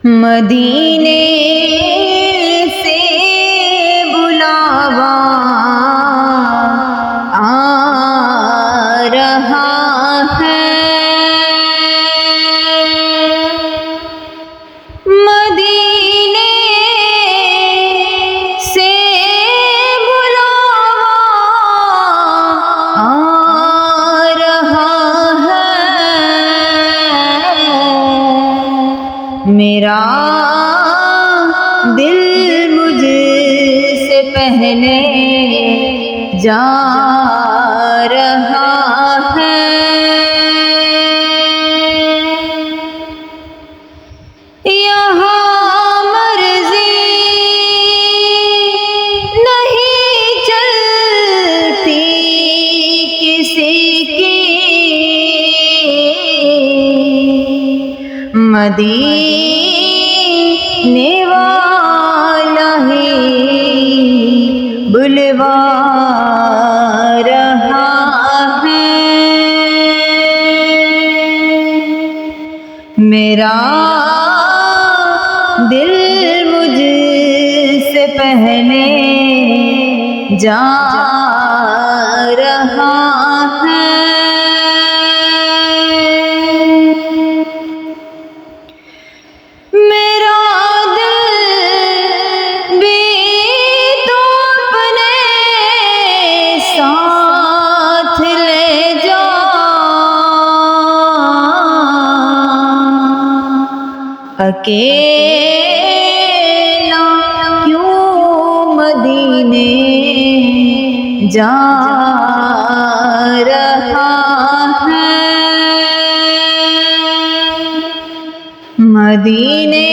मदीने से बुलावा आ रहा है। मदीने से बुलावा आ रहा है। मेरा दिल मुझसे पहले जा रहा है। यहाँ मर्जी नहीं चलती किसी की, मदीने वाला ही बुलवा रहा है। मेरा दिल मुझसे पहले जा रहा है। मेरा दिल भी तो अपने साथ ले जा। अकेला क्यों मदीने जा रहा है। मदीने